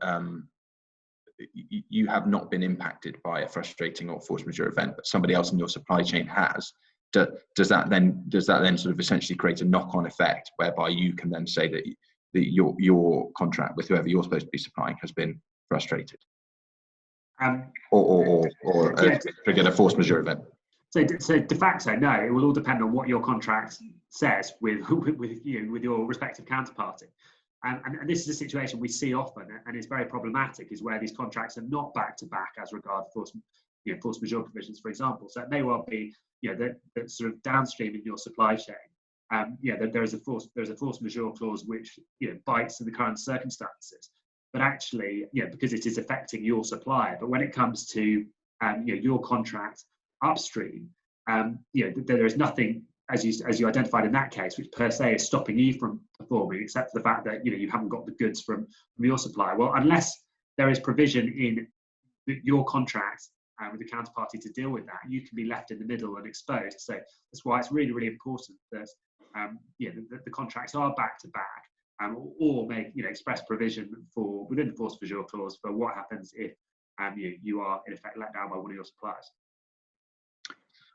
impacted by a frustrating or force majeure event, but somebody else in your supply chain has, does that then sort of essentially create a knock-on effect whereby you can then say that your contract with whoever you're supposed to be supplying has been frustrated, or triggered a force majeure event? So de facto, no. It will all depend on what your contract says with your respective counterparty. And this is a situation we see often, and it's very problematic, is where these contracts are not back to back as regards force majeure provisions, for example. So it may well be that sort of downstream in your supply chain, that there is a force majeure clause which bites in the current circumstances, but actually because it is affecting your supplier. But when it comes to your contract upstream, there is nothing, as you identified in that case, which per se is stopping you from performing, except for the fact that you haven't got the goods from your supplier. Well, unless there is provision in your contract with the counterparty to deal with that, you can be left in the middle and exposed. So that's why it's really, really important that the contracts are back to back, or make express provision for within the force majeure clause for what happens if you are in effect let down by one of your suppliers.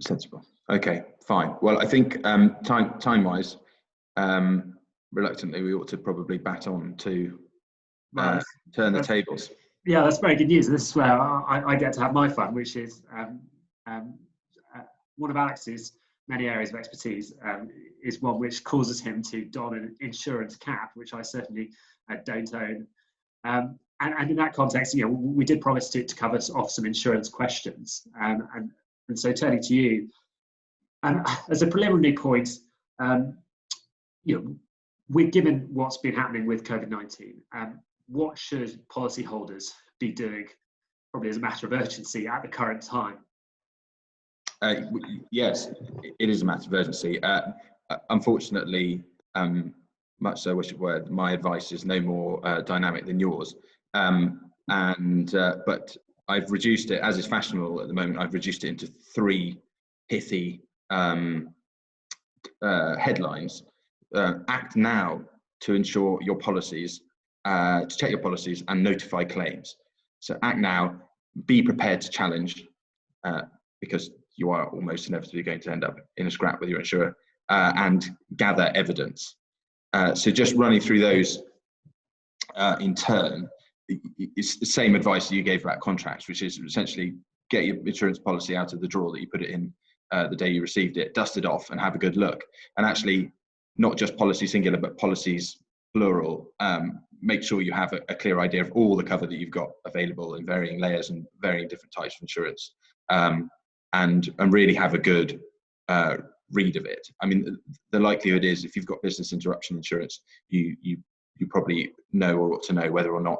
Sensible. Okay, fine. Well, I think time-wise, reluctantly, we ought to probably bat on to turn the tables. Yeah, that's very good news. This is where I get to have my fun, which is one of Alex's many areas of expertise is one which causes him to don an insurance cap, which I certainly don't own. And in that context, we did promise to cover off some insurance questions. And so turning to you, as a preliminary point, we're given what's been happening with COVID-19, what should policyholders be doing, probably as a matter of urgency at the current time? Yes, it is a matter of urgency. Unfortunately, much so I wish it were, my advice is no more dynamic than yours. But I've reduced it, as is fashionable at the moment, I've reduced it into 3 pithy headlines. Act now to ensure your policies, to check your policies and notify claims. So act now, be prepared to challenge, because you are almost inevitably going to end up in a scrap with your insurer, and gather evidence. So just running through those in turn, it's the same advice that you gave about contracts, which is essentially get your insurance policy out of the drawer that you put it in the day you received it, dust it off and have a good look. And actually, not just policy singular, but policies plural. Make sure you have a clear idea of all the cover that you've got available in varying layers and varying different types of insurance, and really have a good read of it. I mean, the likelihood is if you've got business interruption insurance, you probably know or ought to know whether or not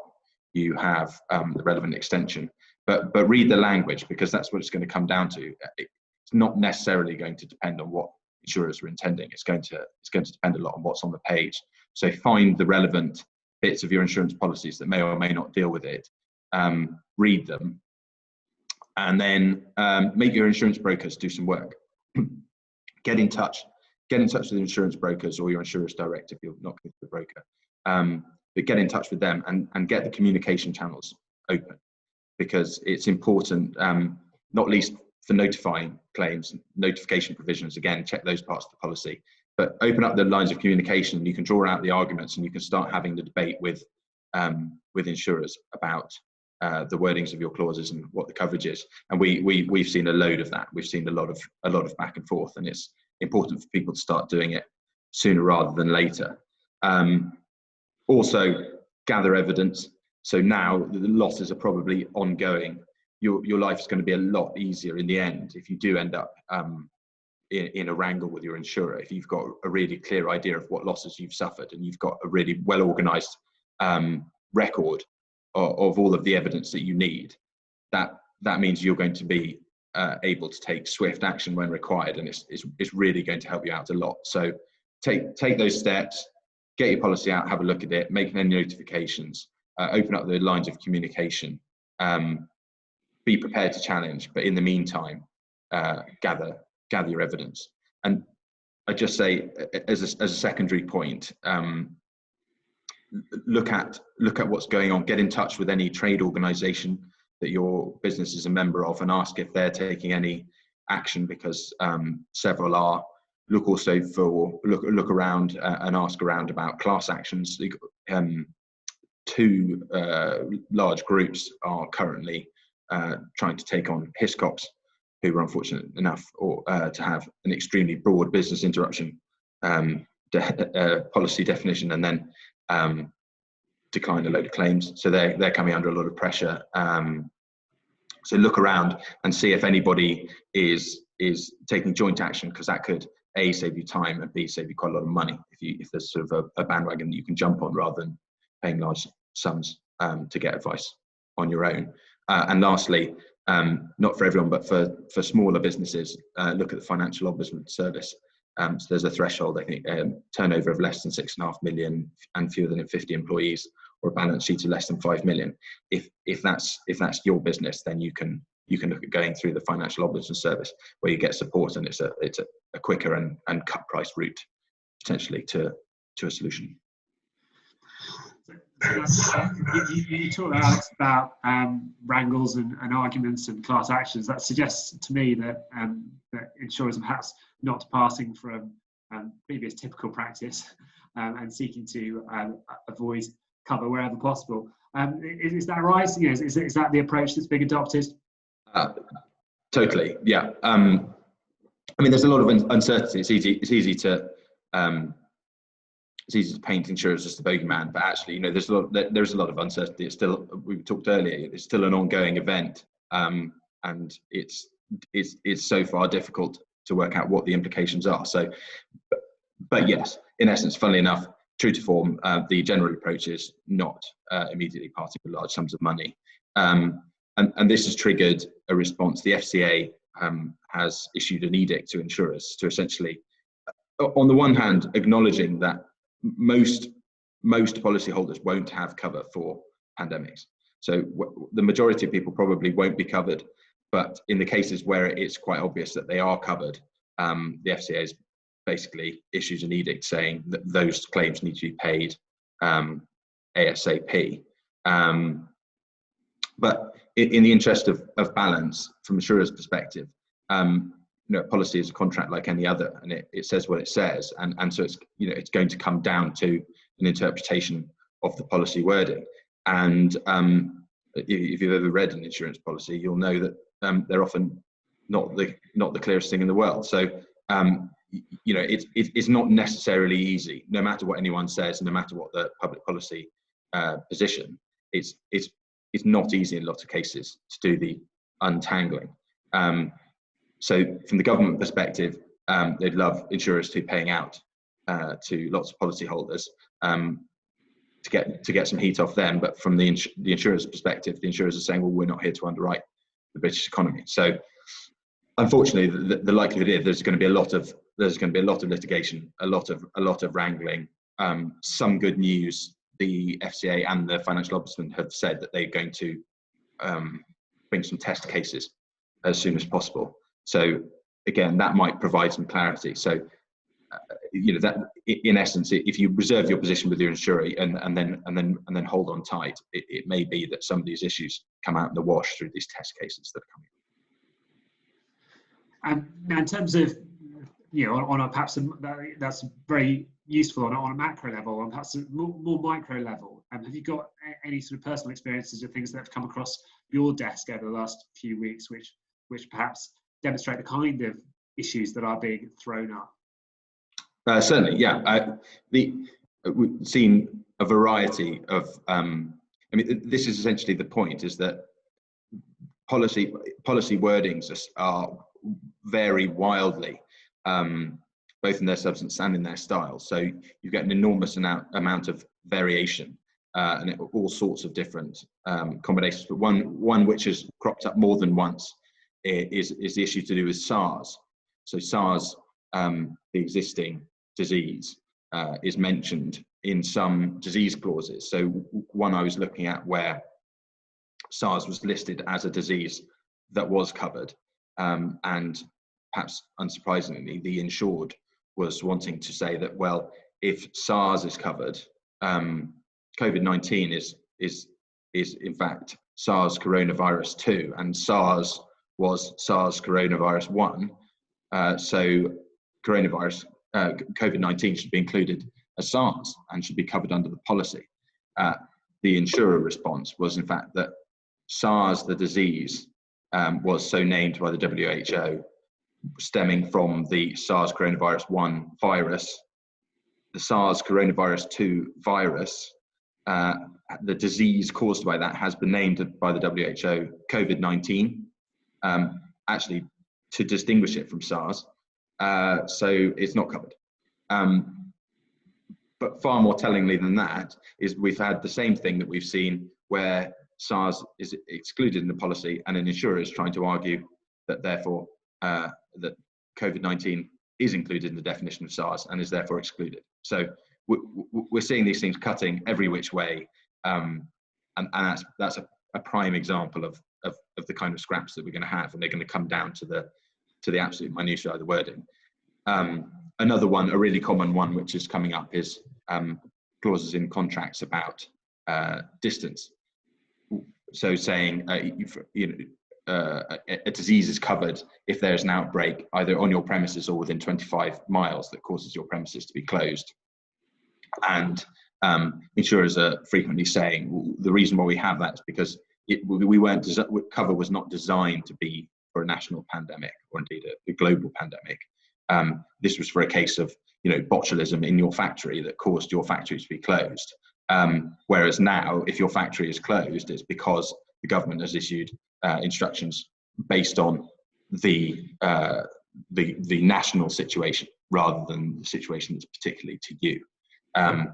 you have the relevant extension. But read the language, because that's what it's going to come down to. It's not necessarily going to depend on what insurers are intending. It's going to depend a lot on what's on the page. So find the relevant bits of your insurance policies that may or may not deal with it. Read them, and then make your insurance brokers do some work. Get in touch with insurance brokers or your insurers direct if you're not going to the broker. But get in touch with them and get the communication channels open, because it's important, not least for notifying claims, notification provisions. Again, check those parts of the policy, but open up the lines of communication. You can draw out the arguments and you can start having the debate with insurers about the wordings of your clauses and what the coverage is. And we've seen a load of that. We've seen a lot of back and forth, and it's important for people to start doing it sooner rather than later. Also, gather evidence. So now the losses are probably ongoing. Your life is going to be a lot easier in the end if you do end up in a wrangle with your insurer. If you've got a really clear idea of what losses you've suffered and you've got a really well organised record of all of the evidence that you need, that means you're going to be able to take swift action when required, and it's really going to help you out a lot. So take those steps, get your policy out, have a look at it, make any notifications, open up the lines of communication, be prepared to challenge, but in the meantime, gather your evidence. And I just say, as a secondary point, look at what's going on. Get in touch with any trade organisation that your business is a member of and ask if they're taking any action, because several are. Look also for look around and ask around about class actions. Two large groups are currently trying to take on Hiscox, who were unfortunate enough to have an extremely broad business interruption policy definition, and then declined a load of claims. So they're coming under a lot of pressure. So look around and see if anybody is taking joint action, because that could A, save you time, and B, save you quite a lot of money if there's sort of a bandwagon that you can jump on rather than paying large sums to get advice on your own. And lastly, not for everyone, but for smaller businesses, look at the Financial Ombudsman Service. So there's a threshold, I think, turnover of less than 6.5 million and fewer than 50 employees, or a balance sheet of less than 5 million. If that's your business, then you can look at going through the Financial Ombudsman Service, where you get support, and it's a quicker and cut price route potentially to a solution. You talked, Alex, about wrangles and arguments and class actions. That suggests to me that insurers are perhaps not departing from previous typical practice and seeking to avoid cover wherever possible. Is that right? Is that the approach that's being adopted? Totally, yeah. I mean, there's a lot of uncertainty. It's easy to paint insurers as the bogeyman, but actually, there's a lot of uncertainty. It's still, we talked earlier, it's still an ongoing event, and it's so far difficult to work out what the implications are. So, but yes, in essence, funnily enough, true to form, the general approach is not immediately parting with large sums of money, and this has triggered a response. The FCA has issued an edict to insurers to essentially, on the one hand, acknowledging that most policyholders won't have cover for pandemics. So the majority of people probably won't be covered, but in the cases where it's quite obvious that they are covered, the FCA has basically issues an edict saying that those claims need to be paid ASAP. But in the interest of balance, from insurers' perspective, policy is a contract like any other, and it says what it says, and so it's going to come down to an interpretation of the policy wording. And if you've ever read an insurance policy, you'll know that they're often not the clearest thing in the world. So it's not necessarily easy, no matter what anyone says, no matter what the public policy position. It's not easy in lots of cases to do the untangling. So from the government perspective, they'd love insurers to be paying out to lots of policyholders to get some heat off them. But from the insurer's perspective, the insurers are saying, well, we're not here to underwrite the British economy. So unfortunately, the likelihood is there's going to be a lot of litigation, a lot of wrangling. Some good news: the FCA and the Financial Ombudsman have said that they're going to bring some test cases as soon as possible. So again, that might provide some clarity. So that in essence, if you reserve your position with your insurer and then hold on tight, it may be that some of these issues come out in the wash through these test cases that are coming. Now, in terms of on a perhaps that's very useful on a macro level, on perhaps a more micro level. Have you got any sort of personal experiences or things that have come across your desk over the last few weeks, which perhaps demonstrate the kind of issues that are being thrown up? Certainly, yeah. We've seen a variety of, I mean, this is essentially the point, is that policy wordings are vary wildly, both in their substance and in their style. So you get an enormous amount of variation, and all sorts of different combinations. But one which has cropped up more than once is the issue to do with SARS. So SARS, the existing disease, is mentioned in some disease clauses. So one I was looking at where SARS was listed as a disease that was covered, and perhaps unsurprisingly, the insured was wanting to say that, well, if SARS is covered, COVID-19 is in fact SARS coronavirus 2, and SARS was SARS coronavirus 1. So COVID-19 should be included as SARS and should be covered under the policy. The insurer response was, in fact, that SARS, the disease, was so named by the WHO, stemming from the SARS coronavirus 1 virus. The SARS coronavirus 2 virus, the disease caused by that, has been named by the WHO COVID-19, actually to distinguish it from SARS. So it's not covered. But far more tellingly than that is we've had the same thing that we've seen where SARS is excluded in the policy, and an insurer is trying to argue that therefore that COVID-19 is included in the definition of SARS and is therefore excluded. So we're seeing these things cutting every which way, and that's a prime example of the kind of scraps that we're going to have, and they're going to come down to the absolute minutiae of the wording. Another one, a really common one, which is coming up, is clauses in contracts about distance. So saying a disease is covered if there's an outbreak either on your premises or within 25 miles that causes your premises to be closed. And insurers are frequently saying the reason why we have that is because cover was not designed to be for a national pandemic or indeed a global pandemic. This was for a case of botulism in your factory that caused your factory to be closed. Whereas now, if your factory is closed, it's because the government has issued instructions based on the national situation rather than the situation that's particularly to you. And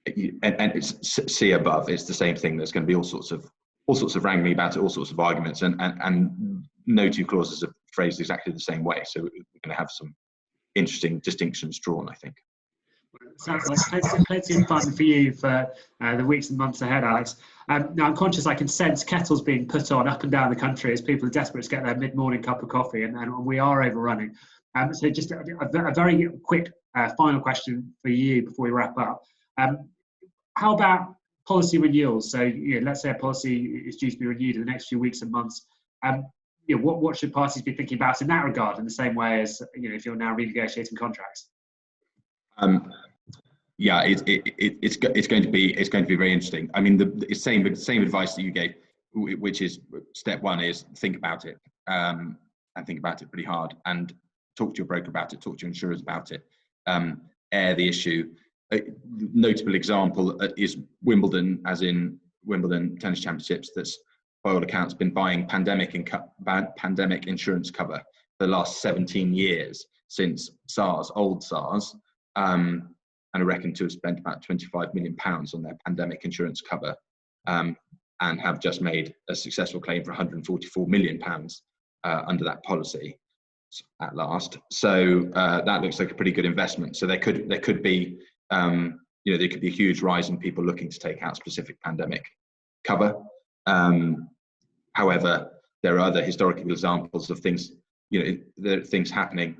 it's see above. It's the same thing. There's going to be all sorts of wrangling about it, all sorts of arguments, and no two clauses are phrased exactly the same way. So we're going to have some interesting distinctions drawn, I think. Sounds like plenty of fun for you for the weeks and months ahead, Alex. Now, I'm conscious I can sense kettles being put on up and down the country as people are desperate to get their mid-morning cup of coffee, and we are overrunning. So just a very quick final question for you before we wrap up. How about policy renewals? So let's say a policy is due to be renewed in the next few weeks and months. What should parties be thinking about in that regard, in the same way as if you're now renegotiating contracts? Yeah, it's going to be very interesting. I mean, the same advice that you gave, which is step one, is think about it, and think about it pretty hard, and talk to your broker about it, talk to your insurers about it, air the issue. A notable example is Wimbledon, as in Wimbledon Tennis Championships, that's by all accounts been buying pandemic insurance cover for the last 17 years since old SARS, and are reckoned to have spent about £25 million on their pandemic insurance cover, and have just made a successful claim for £144 million under that policy at last. So that looks like a pretty good investment. So there could be a huge rise in people looking to take out specific pandemic cover. However, there are other historical examples of things, things happening.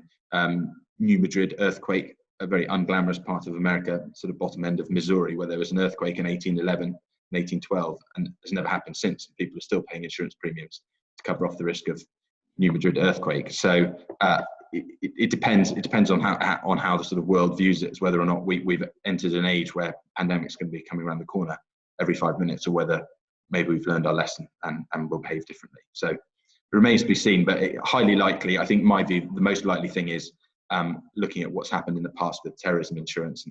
New Madrid earthquake, a very unglamorous part of America, sort of bottom end of Missouri, where there was an earthquake in 1811 and 1812, and has never happened since. People are still paying insurance premiums to cover off the risk of New Madrid earthquake. So it depends on how the sort of world views it, as whether or not we've entered an age where pandemics going to be coming around the corner every 5 minutes, or whether maybe we've learned our lesson and will behave differently. So it remains to be seen, but highly likely. I think my view, the most likely thing is looking at what's happened in the past with terrorism insurance.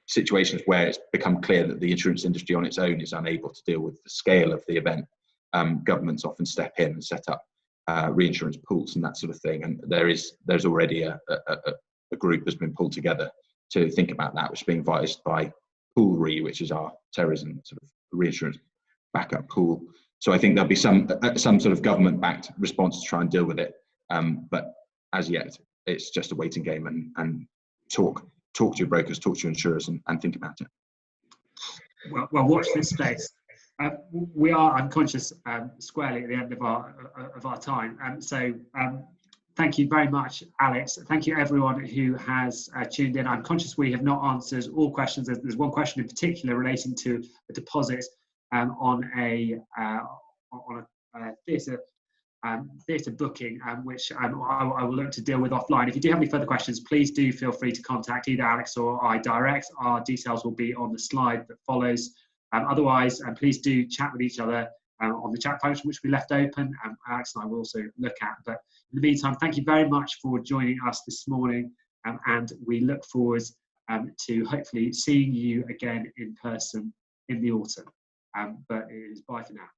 situations where it's become clear that the insurance industry on its own is unable to deal with the scale of the event, governments often step in and set up reinsurance pools and that sort of thing. And there's already a group that's been pulled together to think about that, which is being advised by Pool Re, which is our terrorism sort of reinsurance backup pool. So I think there'll be some sort of government-backed response to try and deal with it. But as yet, it's just a waiting game, and talk to your brokers, talk to your insurers, and think about it. Well, watch this space. We are, I'm conscious, squarely at the end of our time. So thank you very much, Alex. Thank you everyone who has tuned in. I'm conscious we have not answered all questions. There's one question in particular relating to a deposit on a theatre booking, which I will look to deal with offline. If you do have any further questions, please do feel free to contact either Alex or I direct. Our details will be on the slide that follows. Otherwise, please do chat with each other on the chat function, which we left open. Alex and I will also look at. But in the meantime, thank you very much for joining us this morning, and we look forward to hopefully seeing you again in person in the autumn. But it is bye for now.